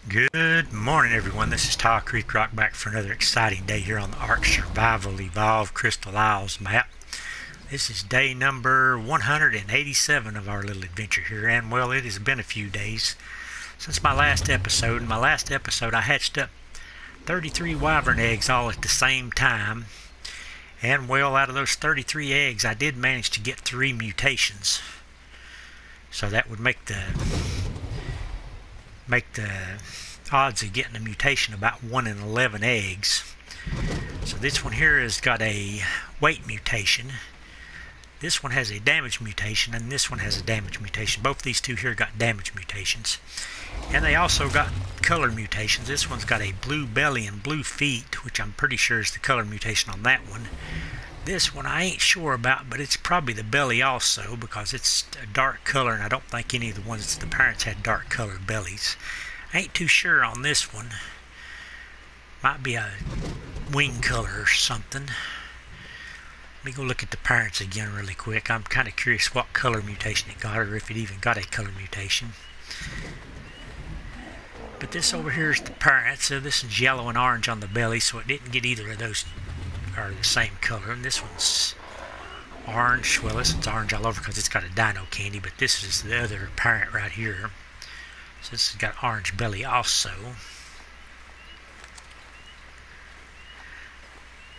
Good morning, everyone. This is Tile Creek Rock back for another exciting day here on the ARK Survival Evolved Crystal Isles map. This is day number 187 of our little adventure here, and well, it has been a few days since my last episode. In my last episode, I hatched up 33 wyvern eggs all at the same time, and well, out of those 33 eggs, I did manage to get 3 mutations. So that would make the odds of getting a mutation about 1 in 11 eggs. So this one here has got a weight mutation. This one has a damage mutation, and this one has a damage mutation. Both these two here got damage mutations. And they also got color mutations. This one's got a blue belly and blue feet, which I'm pretty sure is the color mutation on that one. This one I ain't sure about, but it's probably the belly also, because it's a dark color, and I don't think any of the ones, the parents had dark colored bellies. I ain't too sure on this one. Might be a wing color or something. Let me go look at the parents again really quick. I'm kind of curious what color mutation it got, or if it even got a color mutation. But this over here is the parent, so this is yellow and orange on the belly, so it didn't get either of those are the same color. And this one's orange. Well, this one's orange all over because it's got a dino candy, but this is the other parent right here. So this has got orange belly also.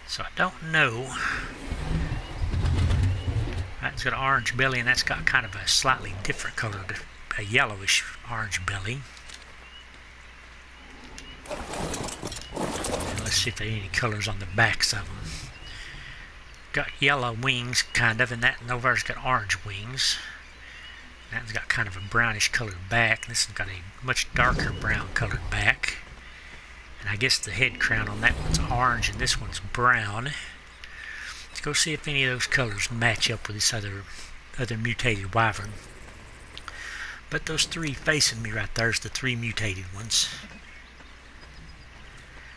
So I don't know. That's got an orange belly, and that's got kind of a slightly different color, a yellowish orange belly. And let's see if there are any colors on the backs of them. Got yellow wings, kind of, and that Novar's got orange wings. That one's got kind of a brownish colored back. This one's got a much darker brown colored back. And I guess the head crown on that one's orange and this one's brown. Let's go see if any of those colors match up with this other mutated wyvern. But those 3 facing me right there is the 3 mutated ones.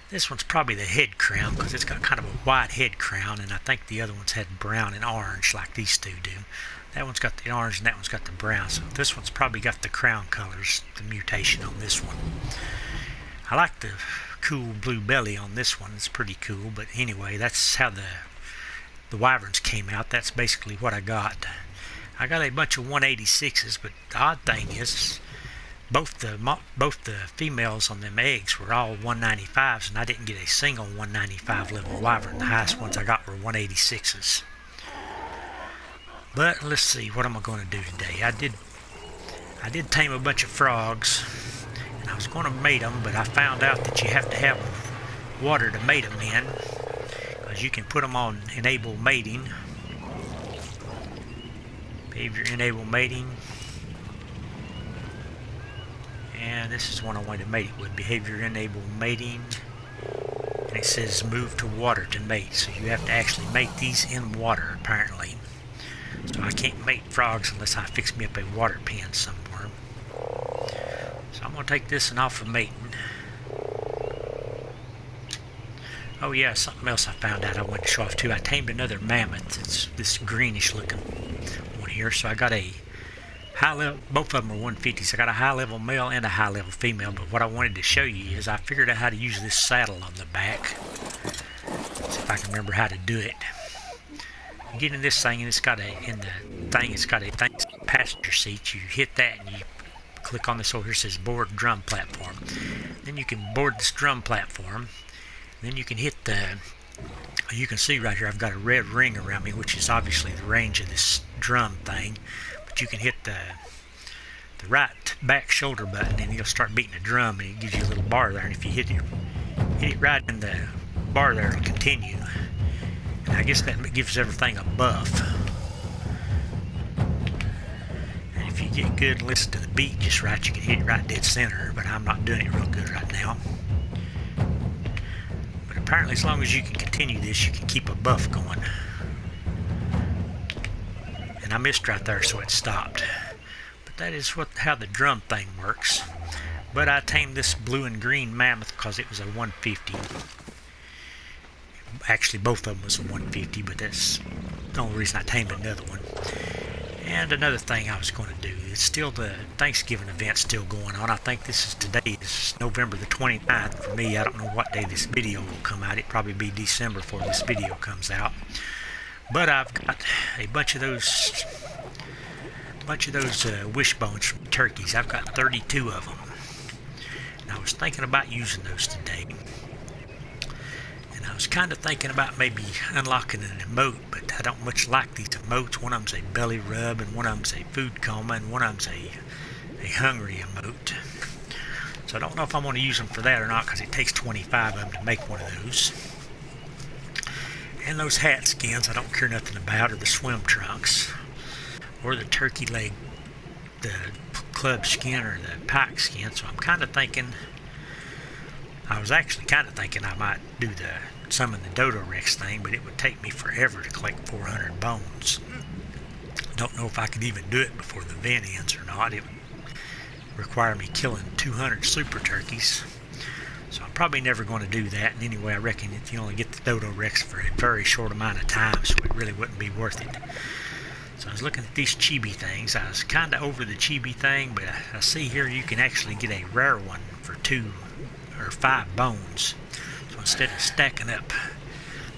This one's probably the head crown because it's got kind of a white head crown, and I think the other ones had brown and orange like these two do. That one's got the orange and that one's got the brown, so this one's probably got the crown colors, the mutation on this one. I like the cool blue belly on this one. It's pretty cool, but anyway, that's how the wyverns came out. That's basically what I got. I got a bunch of 186s, but the odd thing is both the females on them eggs were all 195s, and I didn't get a single 195 level wyvern. The highest ones I got were 186s. But let's see what am I going to do today. I did tame a bunch of frogs, and I was going to mate them, but I found out that you have to have water to mate them in, because you can put them on enable mating. Behavior enable mating. And this is one I wanted to mate it with. Behavior enable mating. And it says move to water to mate. So you have to actually mate these in water, apparently. So I can't mate frogs unless I fix me up a water pen somewhere. So I'm going to take this and off of mating. Oh yeah, something else I found out I wanted to show off too. I tamed another mammoth. It's this greenish looking one here. So I got a high level, both of them are 150s. I got a high level male and a high level female, but what I wanted to show you is I figured out how to use this saddle on the back. See if I can remember how to do it. You get in this thing, and it's got a passenger seat. You hit that and you click on this over here. It says board drum platform. Then you can board this drum platform. Then you can hit you can see right here I've got a red ring around me, which is obviously the range of this drum thing. But you can hit the right back shoulder button, and it'll start beating the drum, and it gives you a little bar there. And if you hit it right in the bar there, it'll continue. And I guess that gives everything a buff. And if you get good and listen to the beat just right, you can hit it right dead center. But I'm not doing it real good right now. But apparently, as long as you can continue this, you can keep a buff going. I missed right there, so it stopped. But that is how the drum thing works. But I tamed this blue and green mammoth because it was a 150. Actually, both of them was a 150, but that's the only reason I tamed another one. And another thing I was going to do, it's still the Thanksgiving event still going on. I think today is November the 29th for me. I don't know what day this video will come out. It'll probably be December before this video comes out. But I've got a bunch of those wishbones from turkeys. I've got 32 of them. And I was thinking about using those today. And I was kind of thinking about maybe unlocking an emote, but I don't much like these emotes. One of them's a belly rub, and one of them's a food coma, and one of them's a hungry emote. So I don't know if I'm going to use them for that or not, because it takes 25 of them to make one of those. And those hat skins I don't care nothing about, or the swim trunks, or the turkey leg, the club skin, or the pike skin. So I'm kind of thinking, I was actually kind of thinking I might do the summon the Dodo Rex thing, but it would take me forever to collect 400 bones. Don't know if I could even do it before the event ends or not. It would require me killing 200 super turkeys. So I'm probably never going to do that. And anyway, I reckon if you only get the Dodo Rex for a very short amount of time, so it really wouldn't be worth it. So I was looking at these chibi things. I was kind of over the chibi thing, but I see here you can actually get a rare one for 2 or 5 bones. So instead of stacking up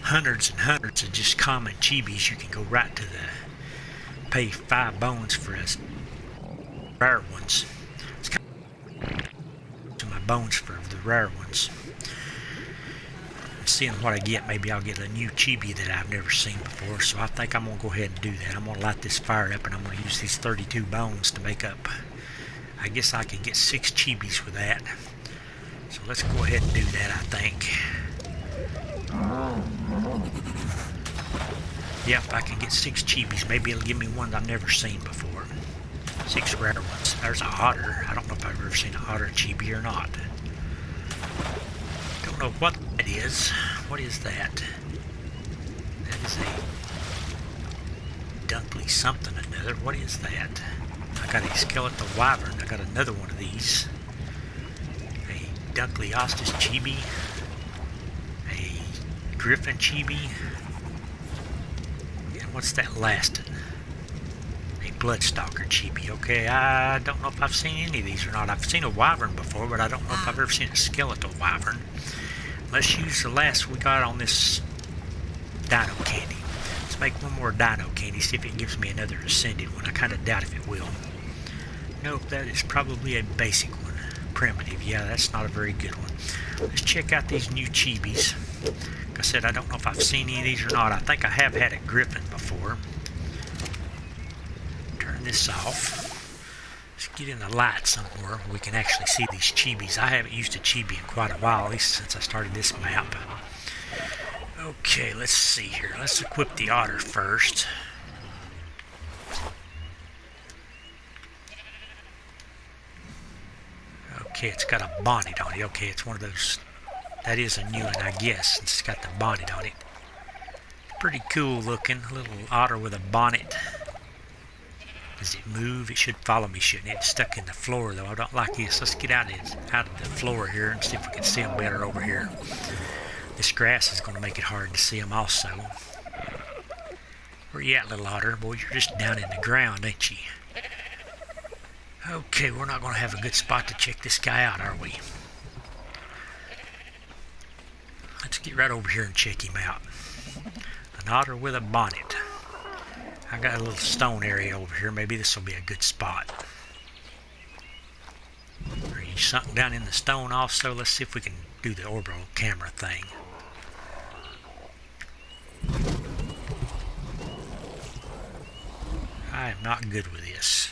hundreds and hundreds of just common chibis, you can go right to the pay 5 bones for us rare ones. It's kind of to my bones for the rare ones. Seeing what I get, maybe I'll get a new chibi that I've never seen before. So I think I'm going to go ahead and do that. I'm going to light this fire up, and I'm going to use these 32 bones to make up. I guess I can get 6 chibis with that. So let's go ahead and do that, I think. Yep, I can get 6 chibis. Maybe it'll give me one I've never seen before. 6 rare ones. There's an otter. I don't know if I've ever seen an otter chibi or not. Don't know what that is. What is that? That is a Dunkley something or another. What is that? I got a skeletal wyvern. I got another one of these. A Dunkley Ostis chibi. A Griffin chibi. And what's that last one? A Bloodstalker chibi. Okay, I don't know if I've seen any of these or not. I've seen a wyvern before, but I don't know if I've ever seen a skeletal wyvern. Let's use the last we got on this dino candy. Let's make one more dino candy, see if it gives me another ascended one. I kind of doubt if it will. Nope, that is probably a basic one. Primitive, yeah, that's not a very good one. Let's check out these new chibis. Like I said, I don't know if I've seen any of these or not. I think I have had a griffin before. Turn this off. Let's get in the light somewhere where we can actually see these chibis. I haven't used a chibi in quite a while, at least since I started this map. Okay, let's see here. Let's equip the otter first. Okay, it's got a bonnet on it. Okay, it's one of those. That is a new one, I guess, since it's got the bonnet on it. Pretty cool looking. A little otter with a bonnet. Does it move? It should follow me, shouldn't it? It's stuck in the floor, though. I don't like this. Let's get out of the floor here and see if we can see them better over here. This grass is going to make it hard to see them also. Where you at, little otter? Boy, you're just down in the ground, ain't you? Okay, we're not going to have a good spot to check this guy out, are we? Let's get right over here and check him out. An otter with a bonnet. I got a little stone area over here. Maybe this will be a good spot. Are you sunk down in the stone also? Let's see if we can do the orbital camera thing. I am not good with this.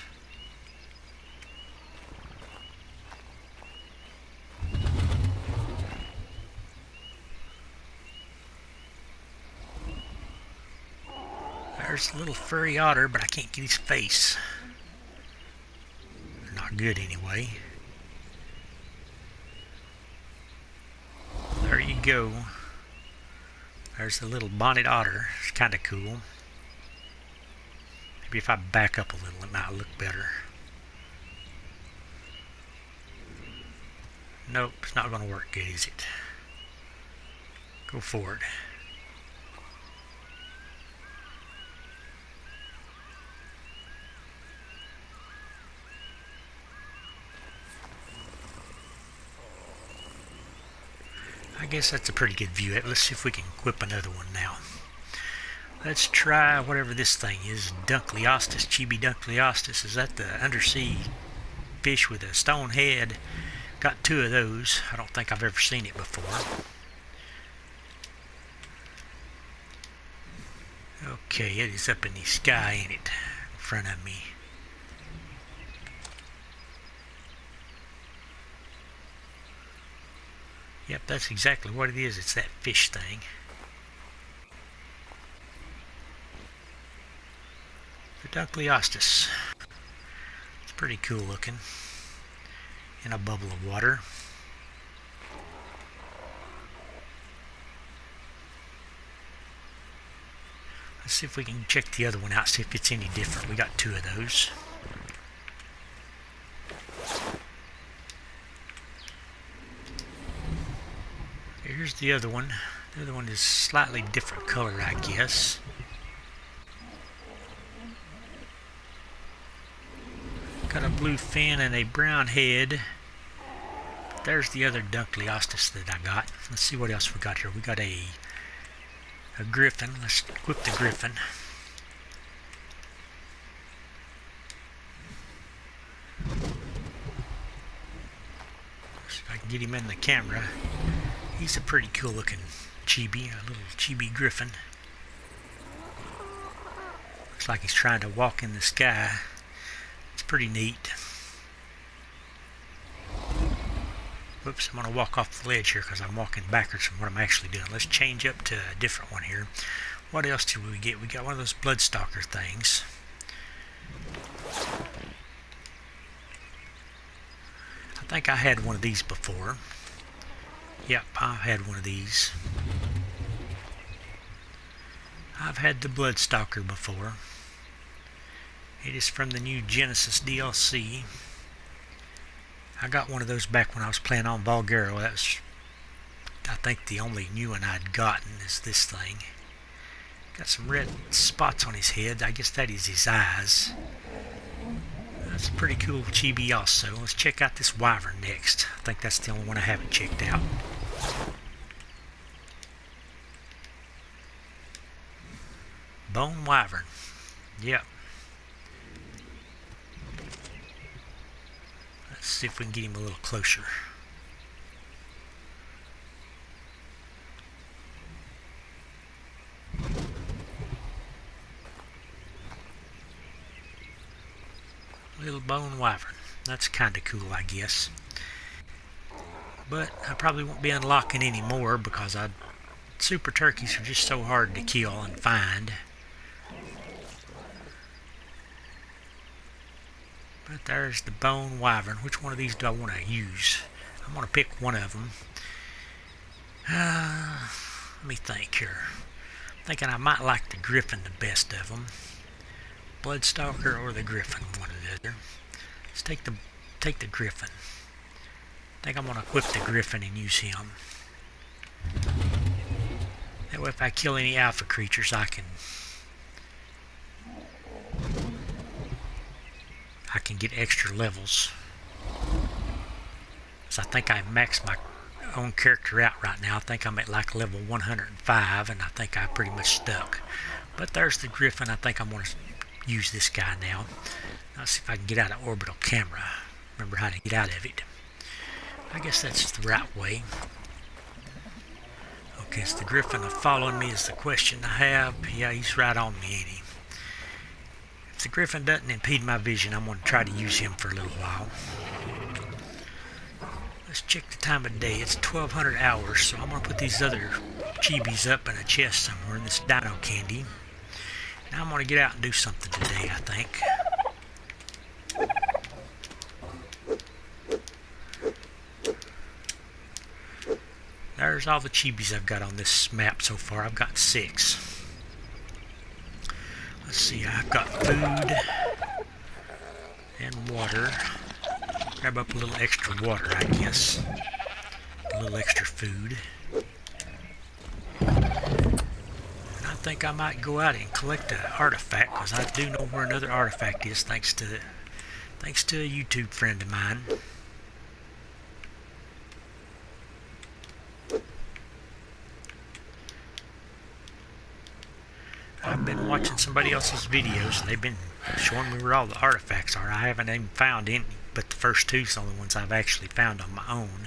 There's a little furry otter, but I can't get his face. Not good anyway. There you go. There's the little bonnet otter. It's kind of cool. Maybe if I back up a little, it might look better. Nope, it's not going to work good, is it? Go for it. guess that's a pretty good view. Let's see if we can equip another one now. Let's try whatever this thing is. Dunkleostis, Chibi Dunkleostis. Is that the undersea fish with a stone head? Got 2 of those. I don't think I've ever seen it before. Okay, it is up in the sky, ain't it? In front of me. Yep, that's exactly what it is. It's that fish thing. The Dunkleostis. It's pretty cool looking. In a bubble of water. Let's see if we can check the other one out, see if it's any different. We got 2 of those. Here's the other one. The other one is slightly different color, I guess. Got a blue fin and a brown head. There's the other Dunkleostis that I got. Let's see what else we got here. We got a griffin. Let's equip the griffin. See if I can get him in the camera. He's a pretty cool looking chibi, a little chibi griffin. Looks like he's trying to walk in the sky. It's pretty neat. Whoops, I'm going to walk off the ledge here because I'm walking backwards from what I'm actually doing. Let's change up to a different one here. What else did we get? We got one of those Bloodstalker things. I think I had one of these before. Yep, I've had one of these. I've had the Bloodstalker before. It is from the new Genesis DLC. I got one of those back when I was playing on Vulgaro. That was, I think, the only new one I'd gotten is this thing. Got some red spots on his head. I guess that is his eyes. That's a pretty cool chibi also. Let's check out this Wyvern next. I think that's the only one I haven't checked out. Bone Wyvern. Yep. Let's see if we can get him a little closer. Little bone wyvern. That's kind of cool, I guess. But I probably won't be unlocking any more because super turkeys are just so hard to kill and find. But there's the bone wyvern. Which one of these do I want to use? I'm going to pick one of them. Let me think here. I'm thinking I might like the griffin the best of them. Bloodstalker or the griffin, one or the other. Let's take the griffin. I think I'm going to equip the griffin and use him. That way if I kill any alpha creatures, I can get extra levels. So I think I maxed my own character out right now. I think I'm at like level 105 and I think I pretty much stuck. But there's the griffin. I think I'm going to use this guy now. Let's see if I can get out of orbital camera. Remember how to get out of it. I guess that's the right way. Okay, is the griffin following me is the question I have. Yeah, he's right on me, ain't he? If the griffin doesn't impede my vision, I'm going to try to use him for a little while. Let's check the time of day. It's 1200 hours, so I'm going to put these other chibis up in a chest somewhere in this dino candy. Now I'm going to get out and do something today, I think. There's all the chibis I've got on this map so far. I've got 6. Let's see, I've got food and water. Grab up a little extra water, I guess. A little extra food. I think I might go out and collect an artifact because I do know where another artifact is thanks to a YouTube friend of mine. watching somebody else's videos, and they've been showing me where all the artifacts are. I haven't even found any, but the first two are the only ones I've actually found on my own.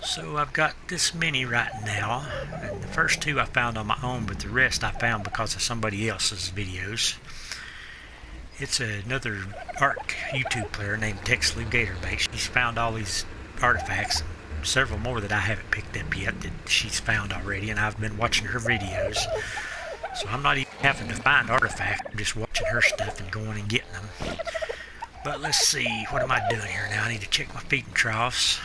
So I've got this many right now, and the first two I found on my own, but the rest I found because of somebody else's videos. It's another ARK YouTube player named TextLuGatorbait. She's found all these artifacts, and several more that I haven't picked up yet that she's found already, and I've been watching her videos. So I'm not even having to find artifacts, I'm just watching her stuff and going and getting them. But let's see, what am I doing here now? I need to check my feeding troughs.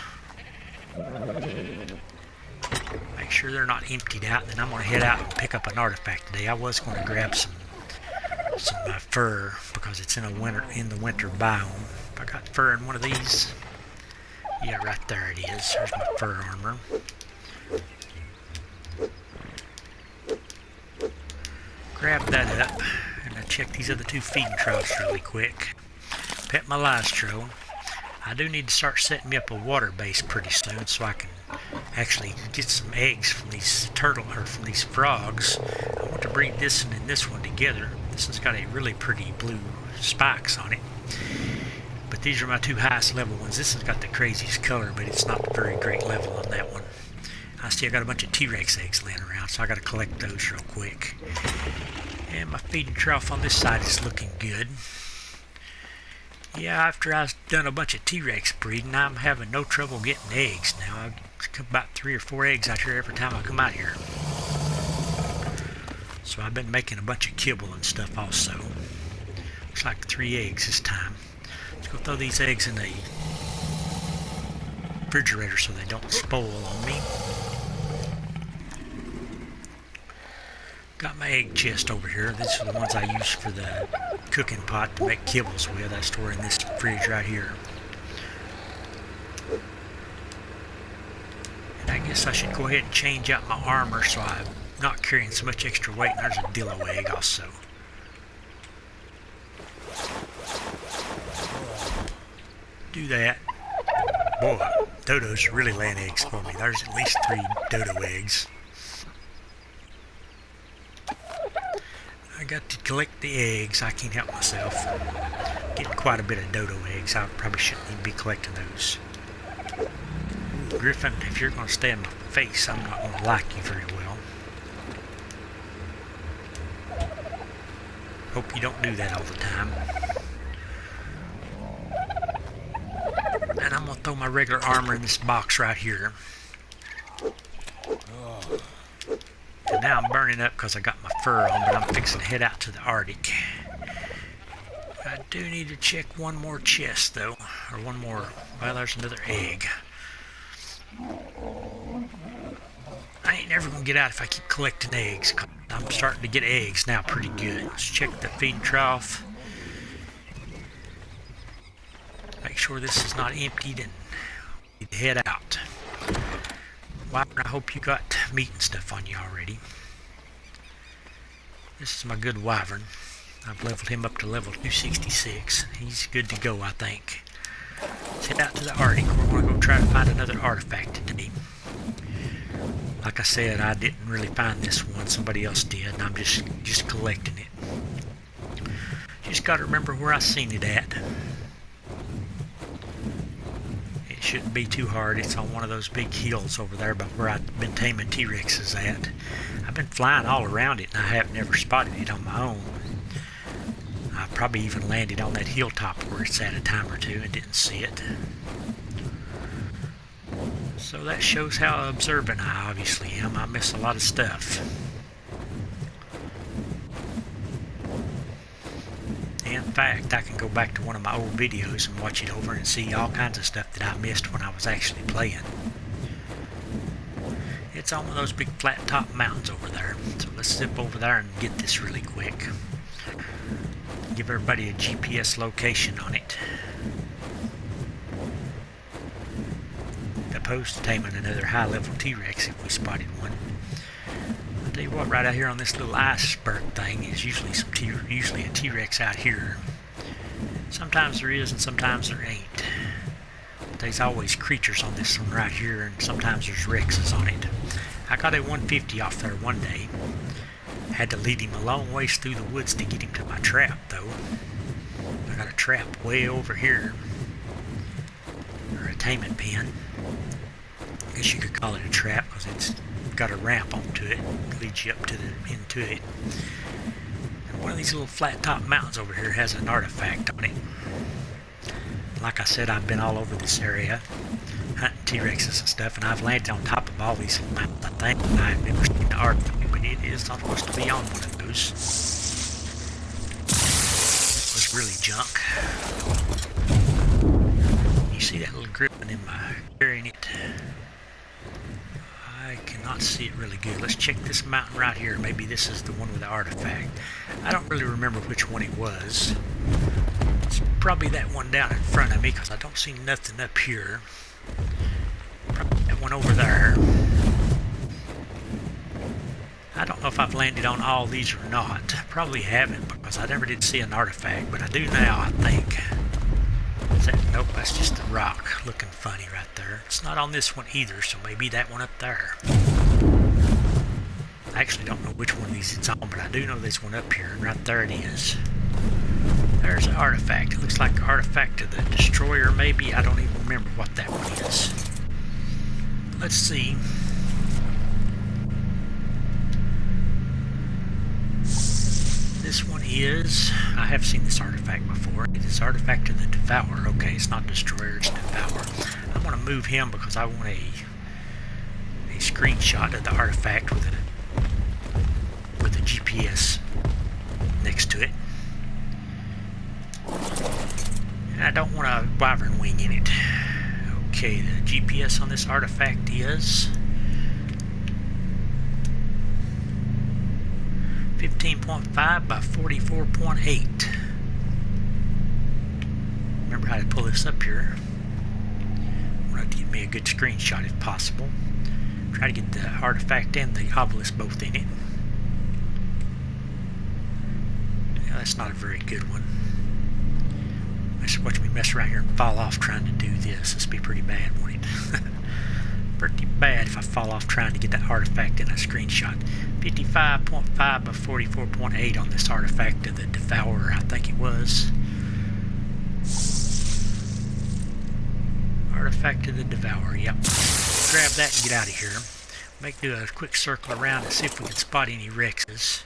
Make sure they're not emptied out, and then I'm going to head out and pick up an artifact today. I was going to grab some fur because it's in the winter biome. I got fur in one of these. Yeah, right there it is. There's my fur armor. Grab that up, and I check these other two feeding troughs really quick. Pet my lystro. I do need to start setting me up a water base pretty soon so I can actually get some eggs from these from these frogs. I want to breed this one and this one together. This one's got a really pretty blue spikes on it. But these are my two highest level ones. This one's got the craziest color, but it's not a very great level on that one. I still got a bunch of T-Rex eggs laying around, so I got to collect those real quick. And my feeding trough on this side is looking good. Yeah, after I've done a bunch of T-Rex breeding, I'm having no trouble getting eggs now. I get about 3 or 4 eggs out here every time I come out here. So I've been making a bunch of kibble and stuff also. Looks like 3 eggs this time. Let's go throw these eggs in the refrigerator so they don't spoil on me. Got my egg chest over here. These are the ones I use for the cooking pot to make kibbles with. I store in this fridge right here. And I guess I should go ahead and change out my armor so I'm not carrying so much extra weight. And there's a dillo egg also. Do that. Boy, dodos are really laying eggs for me. There's at least 3 dodo eggs. I got to collect the eggs. I can't help myself. Getting quite a bit of dodo eggs. I probably shouldn't even be collecting those. Ooh, Griffin, if you're going to stay in my face, I'm not going to like you very well. Hope you don't do that all the time. And I'm going to throw my regular armor in this box right here. And now I'm burning up because I got my fur on, but I'm fixing to head out to the Arctic. I do need to check one more chest, though. Or one more. Well, there's another egg. I ain't never going to get out if I keep collecting eggs. I'm starting to get eggs now pretty good. Let's check the feeding trough. Make sure this is not emptied and head out. Wyvern, I hope you got meat and stuff on you already. This is my good Wyvern. I've leveled him up to level 266. He's good to go, I think. Let's head out to the Arctic. We're going to go try to find another artifact today. Like I said, I didn't really find this one. Somebody else did, and I'm just collecting it. Just got to remember where I seen it at. It shouldn't be too hard. It's on one of those big hills over there by where I've been taming T-Rexes at. I've been flying all around it, and I have never spotted it on my own. I probably even landed on that hilltop where it's at a time or two and didn't see it. So that shows how observant I obviously am. I miss a lot of stuff. In fact, I can go back to one of my old videos and watch it over and see all kinds of stuff that I missed when I was actually playing. It's on one of those big flat top mountains over there. So let's zip over there and get this really quick. Give everybody a GPS location on it. Opposed to taming another high-level T-Rex if we spotted one. I'll tell you what, right out here on this little iceberg thing is usually a T-Rex out here. Sometimes there is and sometimes there ain't. But there's always creatures on this one right here, and sometimes there's Rexes on it. I got a 150 off there one day. Had to lead him a long ways through the woods to get him to my trap, though. I got a trap way over here, or a taming pen. I guess you could call it a trap because it's got a ramp onto it, leads you up to into it. And one of these little flat top mountains over here has an artifact on it. Like I said, I've been all over this area hunting T-Rexes and stuff, and I've landed on top of all these mountains, I think. I've never seen the ARK, but it is not supposed to be on one of those. It was really junk. You see that little gripping in my carrying it? I cannot see it really good. Let's check this mountain right here. Maybe this is the one with the artifact. I don't really remember which one it was. It's probably that one down in front of me because I don't see nothing up here. Probably that one over there. I don't know if I've landed on all these or not. Probably haven't because I never did see an artifact, but I do now, I think. Is that, nope, that's just a rock looking funny right there. It's not on this one either, so maybe that one up there. I actually don't know which one of these it's on, but I do know this one up here, and right there it is. There's an artifact. It looks like an artifact of the destroyer, maybe. I don't even remember what that one is. Let's see. This one is, I have seen this artifact before. It is Artifact of the Devourer. Okay, it's not Destroyer, it's Devourer. I want to move him because I want a screenshot of the artifact with a GPS next to it. And I don't want a Wyvern wing in it. Okay, the GPS on this artifact is 15.5 by 44.8. Remember how to pull this up here. I want to give me a good screenshot if possible. Try to get the artifact and the obelisk both in it. Yeah, that's not a very good one. Watch me mess around here and fall off trying to do this. This would be pretty bad, won't it? Pretty bad if I fall off trying to get that artifact in a screenshot. 55.5 by 44.8 on this artifact of the Devourer, I think it was. Artifact of the Devourer, yep. Grab that and get out of here. Do a quick circle around and see if we can spot any Rexes.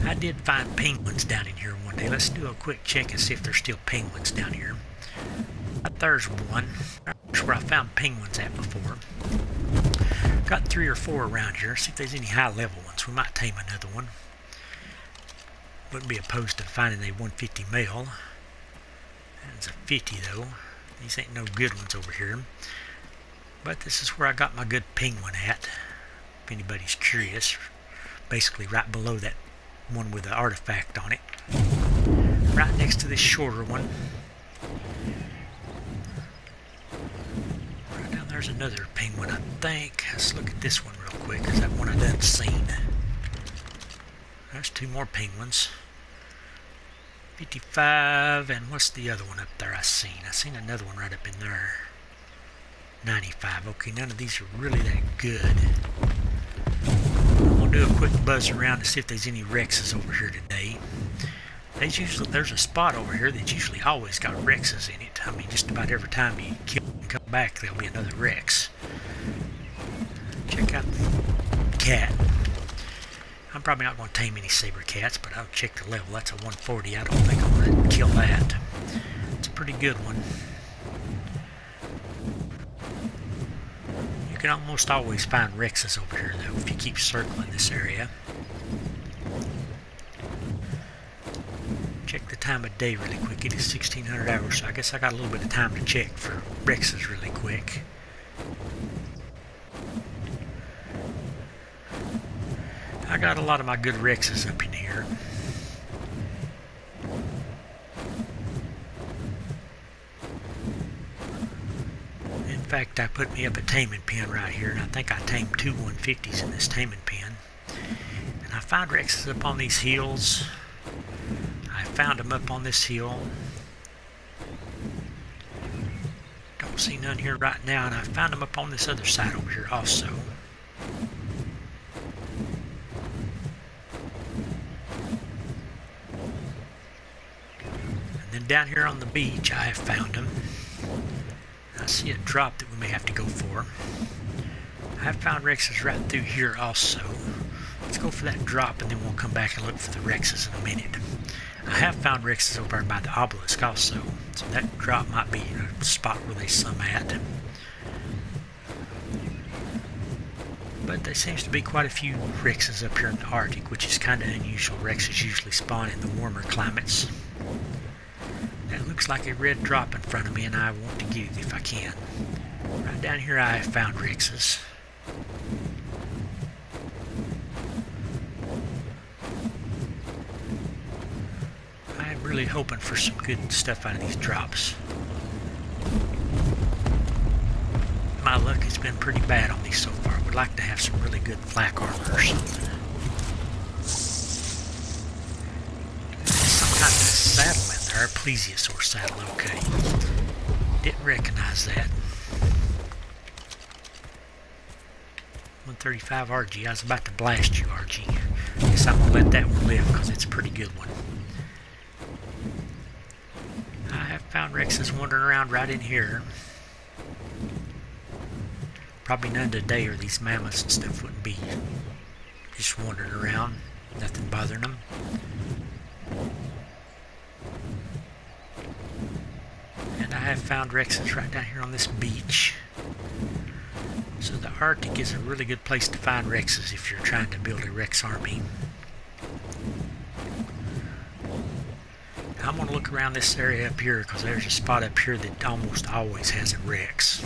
I did find penguins down in here one day. Let's do a quick check and see if there's still penguins down here. There's one. That's where I found penguins at before. Got 3 or 4 around here. See if there's any high level ones. We might tame another one. Wouldn't be opposed to finding a 150 male. That's a 50 though. These ain't no good ones over here. But this is where I got my good penguin at. If anybody's curious. Basically right below that one with the artifact on it. Right next to this shorter one. Right down there's another penguin, I think. Let's look at this one real quick. Is that one I done seen? There's 2 more penguins. 55, and what's the other one up there I seen? I seen another one right up in there. 95. Okay, none of these are really that good. I'm gonna do a quick buzz around to see if there's any Rexes over here today. There's a spot over here that's usually always got Rexes in it. I mean, just about every time you kill and come back, there'll be another Rex. Check out the cat. I'm probably not going to tame any saber cats, but I'll check the level. That's a 140. I don't think I'm going to kill that. It's a pretty good one. You can almost always find Rexes over here, though, if you keep circling this area. Check the time of day really quick. It is 1600 hours, so I guess I got a little bit of time to check for Rexes really quick. I got a lot of my good Rexes up in here. In fact, I put me up a taming pen right here, and I think I tamed 2 150s in this taming pen. And I found Rexes up on these hills. I found them up on this hill. Don't Don't see none here right now, and I found them up on this other side over here also. And then down here on the beach, I have found them. I see a drop that we may have to go for. I have found Rexes right through here also. Let's go for that drop, and then we'll come back and look for the Rexes in a minute. I have found Rexes over by the obelisk also, so that drop might be a spot where they some at. But there seems to be quite a few Rexes up here in the Arctic, which is kind of unusual. Rexes usually spawn in the warmer climates. That looks like a red drop in front of me, and I want to get it if I can. Right down here I have found Rexes. I'm really hoping for some good stuff out of these drops. My luck has been pretty bad on these so far. I would like to have some really good flak armor or something. Some kind of saddle in there, a plesiosaur saddle, okay. Didn't recognize that. 135 RG, I was about to blast you, RG. Guess I'm going to let that one live because it's a pretty good one. I have found Rexes wandering around right in here. Probably none today, or these mammoths and stuff wouldn't be just wandering around, nothing bothering them. And I have found Rexes right down here on this beach. So the Arctic is a really good place to find Rexes if you're trying to build a Rex army. I'm going to look around this area up here because there's a spot up here that almost always has a Rex.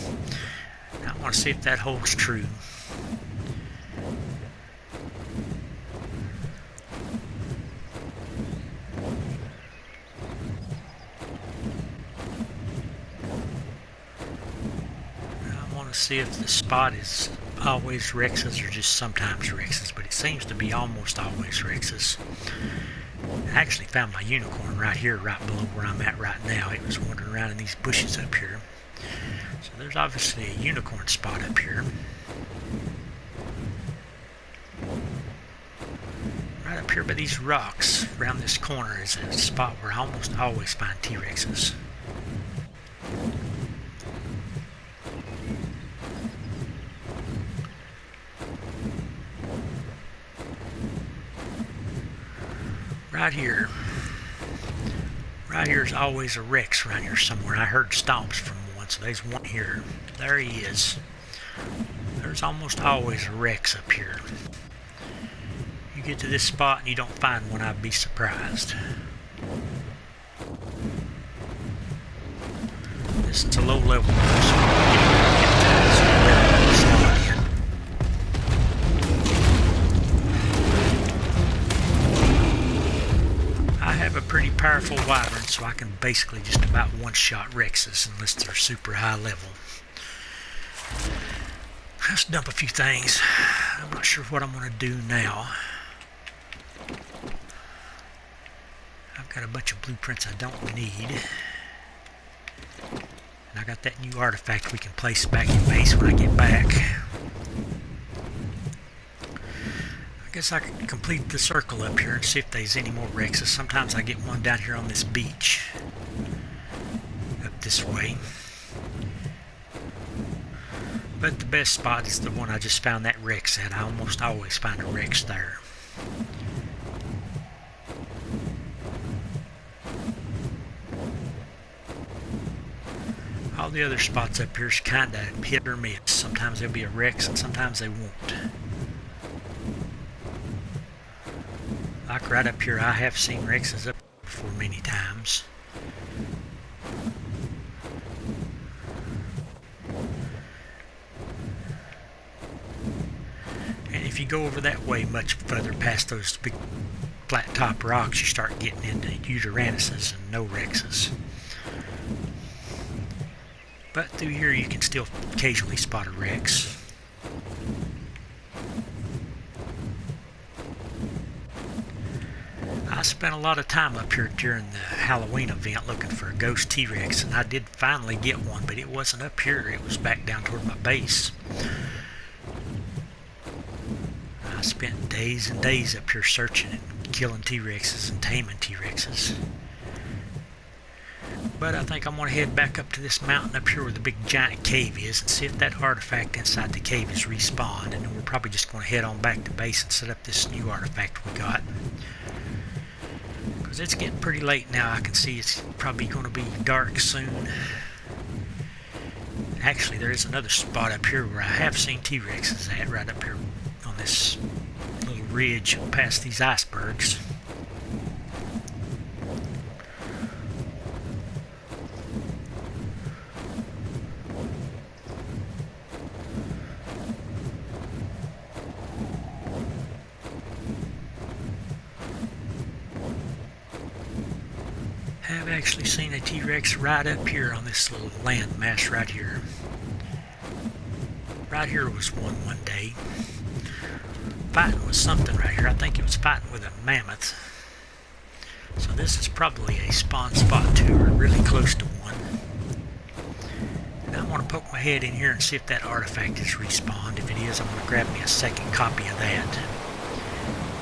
I want to see if that holds true. I want to see if the spot is always Rexes or just sometimes Rexes, but it seems to be almost always Rexes. I actually found my unicorn right here, right below where I'm at right now. It was wandering around in these bushes up here. So there's obviously a unicorn spot up here. Right up here by these rocks, around this corner, is a spot where I almost always find T-Rexes. Right here. Right here is always a Rex around here somewhere. I heard stomps from one, so there's one here. There he is. There's almost always a Rex up here. You get to this spot and you don't find one, I'd be surprised. This is a low level, so I have a pretty powerful Wyvern, so I can basically just about one-shot Rexes unless they're super high level. Let's dump a few things. I'm not sure what I'm going to do now. I've got a bunch of blueprints I don't need. And I got that new artifact we can place back in base when I get back. I guess I could complete the circle up here and see if there's any more Rexes. Sometimes I get one down here on this beach. Up this way. But the best spot is the one I just found that Rex at. I almost always find a Rex there. All the other spots up here is kind of hit or miss. Sometimes there'll be a Rex and sometimes they won't. Like right up here, I have seen Rexes up before many times. And if you go over that way much further past those big flat top rocks, you start getting into Uterannuses and no Rexes. But through here you can still occasionally spot a Rex. I spent a lot of time up here during the Halloween event looking for a ghost T-Rex, and I did finally get one, but it wasn't up here. It was back down toward my base. I spent days and days up here searching and killing T-Rexes and taming T-Rexes. But I think I'm going to head back up to this mountain up here where the big giant cave is and see if that artifact inside the cave is respawned. And then we're probably just going to head on back to base and set up this new artifact we got. Because it's getting pretty late now. I can see it's probably going to be dark soon. Actually, there is another spot up here where I have seen T-Rexes at, right up here on this little ridge past these icebergs. I've actually seen a T-Rex right up here on this little land mass right here. Right here was one day. Fighting with something right here. I think it was fighting with a mammoth. So this is probably a spawn spot too, or really close to one. And I want to poke my head in here and see if that artifact is respawned. If it is, I'm going to grab me a second copy of that.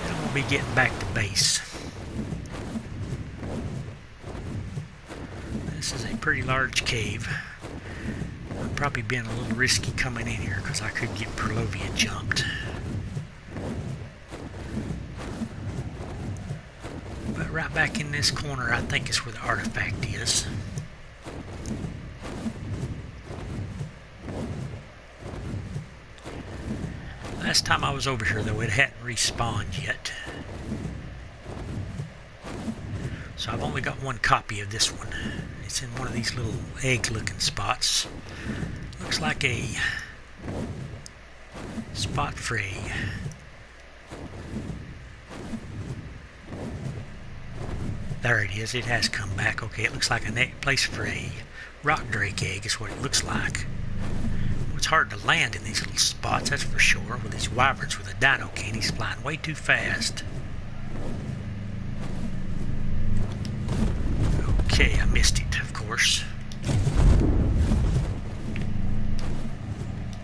And I'm going to be getting back to base. This is a pretty large cave. I'm probably being a little risky coming in here because I could get Perlovia jumped. But right back in this corner I think is where the artifact is. Last time I was over here though, it hadn't respawned yet. So I've only got one copy of this one. It's in one of these little egg-looking spots. Looks like a spot for a there it is. It has come back. Okay, it looks like a place for a rock drake egg is what it looks like. Well, it's hard to land in these little spots, that's for sure, with these wyverns with a dino can. He's flying way too fast. Okay, I missed it, of course.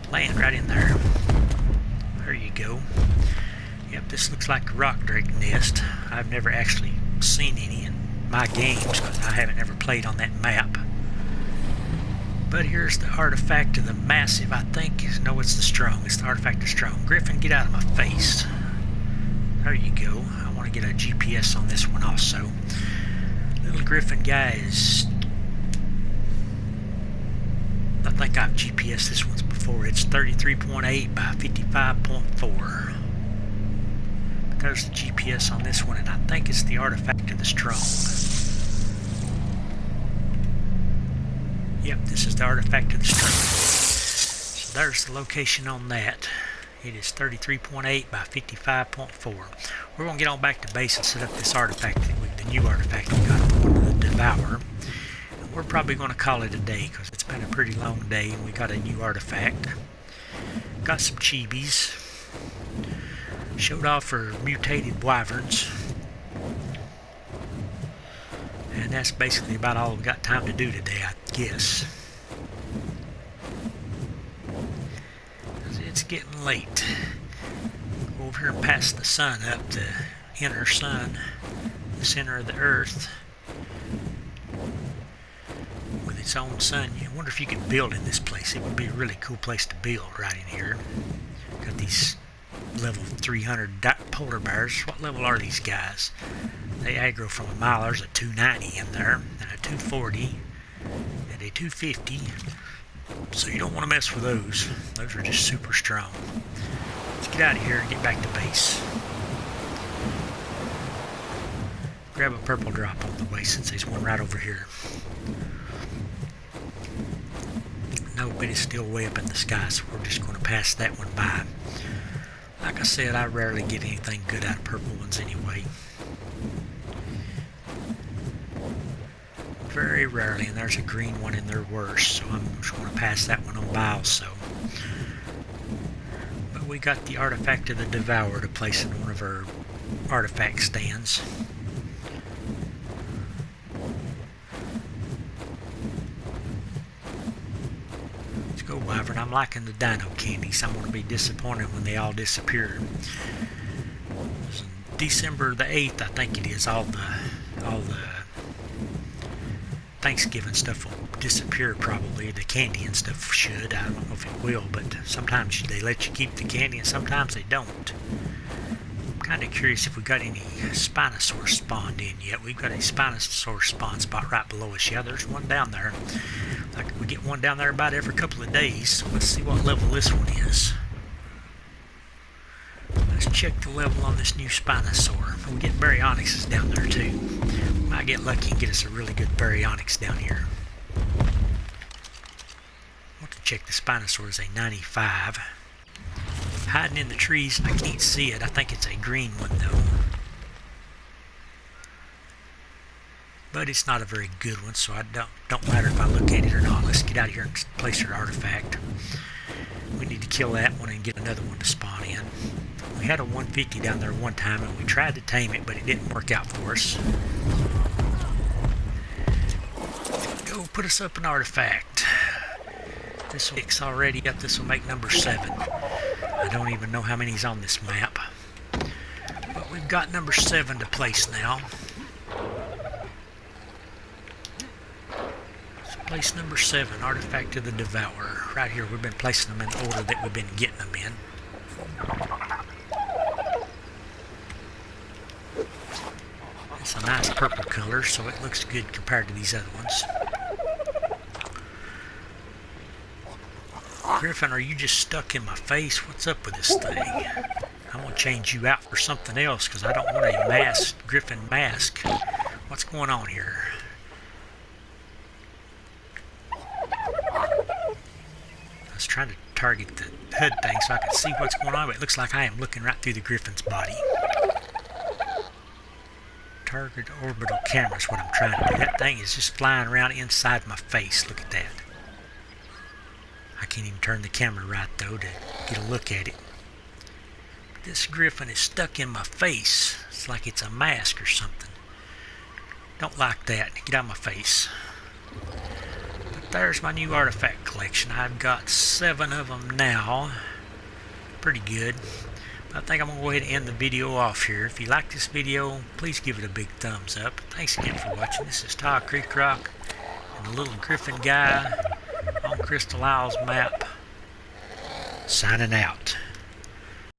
Land right in there. There you go. Yep, this looks like a rock drake nest. I've never actually seen any in my games because I haven't ever played on that map. But here's the artifact of the massive, I think. No, it's the strong. It's the artifact of strong. Griffin, get out of my face. There you go. I want to get a GPS on this one also. Little Griffin guy is... I think I've GPSed this one before. It's 33.8 by 55.4. But there's the GPS on this one, and I think it's the artifact of the strong. Yep, this is the artifact of the strong. So there's the location on that. It is 33.8 by 55.4. We're going to get on back to base and set up this artifact with the new artifact we got from one of the Devour. And we're probably going to call it a day because it's been a pretty long day and we got a new artifact. Got some chibis. Showed off our mutated wyverns. And that's basically about all we've got time to do today, I guess. It's getting late. Go over here and pass the sun up, the inner sun, the center of the earth, with its own sun. I wonder if you could build in this place. It would be a really cool place to build right in here. Got these level 300 polar bears. What level are these guys? They aggro from a mile. There's a 290 in there, and a 240, and a 250. So you don't want to mess with those. Those are just super strong. Let's get out of here and get back to base. Grab a purple drop on the way since there's one right over here. No, but it's still way up in the sky, so we're just going to pass that one by. Like I said, I rarely get anything good out of purple ones anyway. Very rarely, and there's a green one in there worse, so I'm just going to pass that one on by also. But we got the artifact of the Devour to place in one of our artifact stands. go, Wyvern. I'm liking the dino candies. I'm going to be disappointed when they all disappear. December the 8th, I think it is, all the Thanksgiving stuff will disappear probably. The candy and stuff should. I don't know if it will, but sometimes they let you keep the candy and sometimes they don't. I'm kind of curious if we got any Spinosaurus spawned in yet. We've got a Spinosaurus spawn spot right below us. Yeah, there's one down there. Like we get one down there about every couple of days. So let's see what level this one is. Let's check the level on this new Spinosaur. We get Baryonyxes down there too. We might get lucky and get us a really good Baryonyx down here. I want to check the Spinosaur is a 95. Hiding in the trees and I can't see it. I think it's a green one though. But it's not a very good one, so I don't matter if I look at it or not. Let's get out of here and place our artifact. We need to kill that one and get another one to spawn in. We had a 150 down there one time and we tried to tame it, but it didn't work out for us. Go put us up an artifact. This will 6 already. Got this will make number 7. I don't even know how many's on this map. But we've got number 7 to place now. So place number 7, Artifact of the Devourer. Right here, we've been placing them in the order that we've been getting them in. It's a nice purple color, so it looks good compared to these other ones. Griffin, are you just stuck in my face? What's up with this thing? I'm going to change you out for something else because I don't want a masked Griffin mask. What's going on here? I was trying to target the HUD thing so I could see what's going on, but it looks like I am looking right through the Griffin's body. Target orbital camera is what I'm trying to do. That thing is just flying around inside my face. Look at that. I can't even turn the camera right though to get a look at it. This Griffin is stuck in my face. It's like it's a mask or something. Don't like that. Get out of my face. But there's my new artifact collection. I've got 7 of them now. Pretty good. I think I'm going to go ahead and end the video off here. If you like this video, please give it a big thumbs up. Thanks again for watching. This is Tall Creek Rock and the little Griffin guy on Crystal Isles map, signing out.